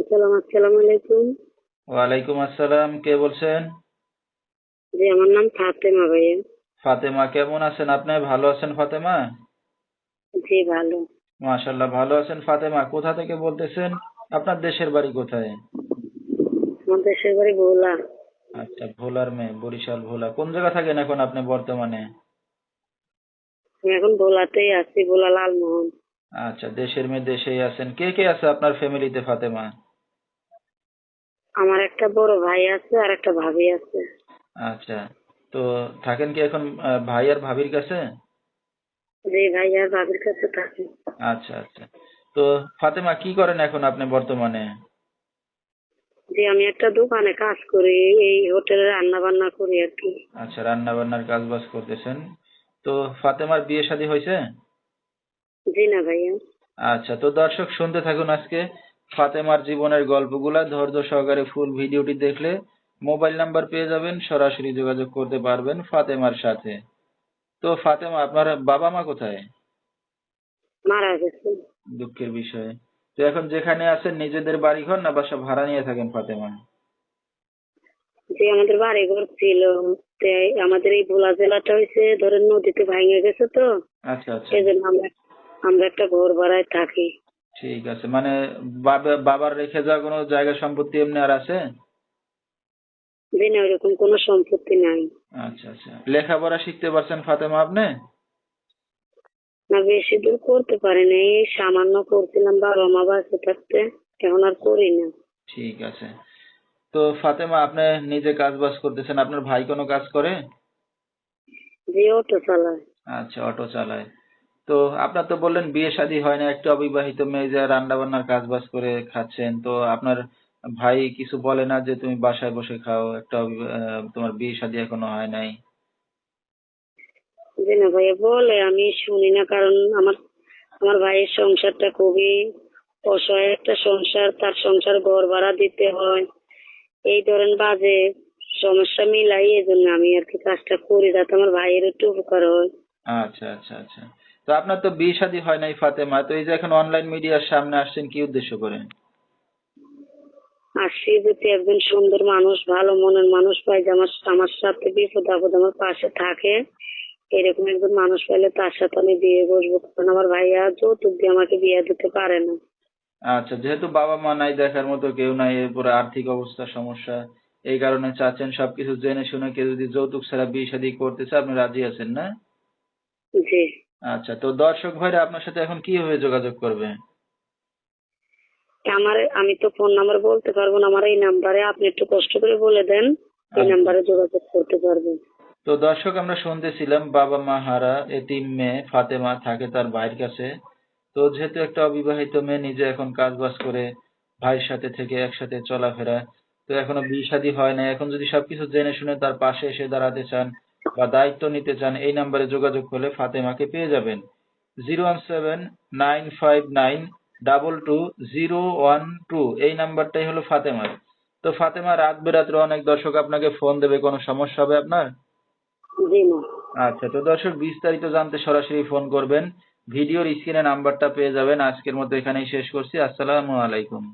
সালাম, আসসালামু আলাইকুম। ওয়ালাইকুম আসসালাম। কে বলছেন? জি, আমার নাম ফাতেমা ভাইয়া। ফাতেমা, কেমন আছেন আপনি? ভালো আছেন ফাতেমা? জি, ভালো। মাশাল্লাহ, ভালো আছেন ফাতেমা। কোথা থেকে বলতেছেন? আপনার দেশের বাড়ি কোথায়? আমার দেশের বাড়ি ভোলা। আচ্ছা, ভোলার মেয়ে, বরিশাল ভোলা। কোন জায়গা থাকেন এখন আপনি বর্তমানে? আমি এখন ভোলাতেই আছি, ভোলা লালমোহন। আচ্ছা, দেশের মেয়ে দেশেই আছেন। কে কে আছে আপনার ফ্যামিলিতে ফাতেমা? আমার একটা বড় ভাই আছে আর একটা ভাবি আছে। আচ্ছা, তো থাকেন কি এখন ভাই আর ভাবির কাছে? জি, ভাই আর ভাবির কাছে থাকি। আচ্ছা আচ্ছা। তো ফাতেমা, কি করেন এখন আপনি বর্তমানে? জি, আমি একটা দোকানে কাজ করি, এই হোটেলে রান্না বান্না করি আর কি। আচ্ছা, রান্না বান্নার কাজ বাজ করতেছেন। তো ফাতেমার বিয়ে শাদী হয়েছে? জি না ভাইয়া। আচ্ছা, তো দর্শক শুনতে থাকুন আজকে ফাতেমার জীবনের গল্পগুলা ধৈর্য সহকারে ফুল ভিডিওটি দেখলে মোবাইল নাম্বার পেয়ে যাবেন, সরাসরি যোগাযোগ করতে পারবেন ফাতেমার সাথে। তো ফাতেমা, আপনার বাবা মা কোথায়? মারা গেছে। দুঃখের বিষয়। তো এখন যেখানে আছেন নিজেদের বাড়ি ঘর না বাসা ভাড়া নিয়ে থাকেন ফাতেমা? যে আমাদের বাড়ি ঘর ছিল, আমাদের এই ভোলা জেলাটা হয়েছে ধরেন নদীতে ভাঙে গেছে তো, আচ্ছা আচ্ছা। এই জন্য আমরা আমরা একটা ঘর ভাড়ায় থাকি। ঠিক আছে, মানে বাবার রেখে যাওয়া কোনো জায়গা সম্পত্তি এমনি আর আছে? জি না, ওইরকম কোনো সম্পত্তি নাই। আচ্ছা আচ্ছা। লেখাপড়া শিখতে পারছেন ফাতেমা আপনি? না, বেশি দূর করতে পারিনি, এই সামান্য করছিলাম বাবা মা বাঁচে থাকতে, এখন আর করি না। ঠিক আছে। তো ফাতেমা, আপনি নিজে কাজ বাজ করতেছেন, আপনার ভাই কোনো কাজ করে? যে অটো চালায়। আচ্ছা, অটো চালায়। তো আপনার তো বললেন বিয়ে শাদী হয় না, একটা অবিবাহিত মেয়ে যে রান্না বান্নার কাজ বাজ করে খাচ্ছেন, তো আপনার ভাই কিছু বলে না যে তুমি বাসায় বসে খাও, একটা তোমার বিয়ে শাদী এখনো হয় নাই? যে না ভাইয়া, বলে আমি শুনি না, কারণ আমার আমার ভাইয়ের সংসারটা খুবই অসহায় একটা সংসার, তার সংসার ঘর ভাড়া দিতে হয়, এই ধরেন বাজে সমস্যা মিলাই, এই জন্য আমি আর কি কাজটা করি যাতে আমার ভাইয়ের একটু উপকার হয়। আচ্ছা আচ্ছা আচ্ছা। তো আপনার তো বিয়ে শাদী হয় নাই ফাতেমা, তো এই যে এখন অনলাইন মিডিয়ার সামনে আসছেন কি উদ্দেশ্য করে? আর সে যদি একজন সুন্দর মানুষ, ভালো মনের মানুষ পাই, যে আমার আমার সাথে বিপদ আপদ আমার পাশে থাকে, এরকম একজন মানুষ পেলে তার সাথে আমি বিয়ে বসবো, কারণ আমার ভাইয়া যৌতুক দিয়ে আমাকে বিয়ে দিতে পারে না। আচ্ছা, যেহেতু বাবা মা নাই, দেখার মতো কেউ নাই, এরপরে আর্থিক অবস্থা সমস্যা, এই কারণে চাচ্ছেন সবকিছু জেনে শুনে কেউ যদি যৌতুক ছাড়া বিয়ে শাদী করতে চায় আপনি রাজি আছেন না? জি। আচ্ছা, তো দর্শক ভাইরা আপনার সাথে এখন কিভাবে যোগাযোগ করবে? আমি তো ফোন নাম্বার বলতে পারবো না, আমার এই নাম্বারে আপনি একটু কষ্ট করে বলে দেন, এই আচ্ছা, নাম্বারে যোগাযোগ করতে পারবেন। তো দর্শক আমরা শুনতেছিলাম বাবা মা হারা এতিম মেয়ে ফাতেমা থাকে তার ভাইয়ের কাছে। তো যেহেতু একটা অবিবাহিত মেয়ে, নিজে এখন কাজ বাজ করে ভাইয়ের সাথে থেকে একসাথে চলাফেরা, তো এখনো বিয়ে শাদী হয় না, এখন যদি সবকিছু জেনে শুনে তার পাশে এসে দাঁড়াতে চান বা দায়িত্ব নিতে চান, এই নাম্বারে যোগাযোগ করলে ফাতেমাকে পেয়ে যাবেন। 01795922012, এই নাম্বারটাই হলো ফাতেমার। তো ফাতেমা, রাত বেরাত্রে অনেক দর্শক আপনাকে ফোন দেবে, কোনো সমস্যা হবে আপনার? জি না। আচ্ছা, তো দর্শক বিস্তারিত জানতে সরাসরি ফোন করবেন। ভিডিওর স্ক্রিনে নাম্বারটা পেয়ে যাবেন। আজকের মতো এখানেই শেষ করছি। আসসালামু আলাইকুম।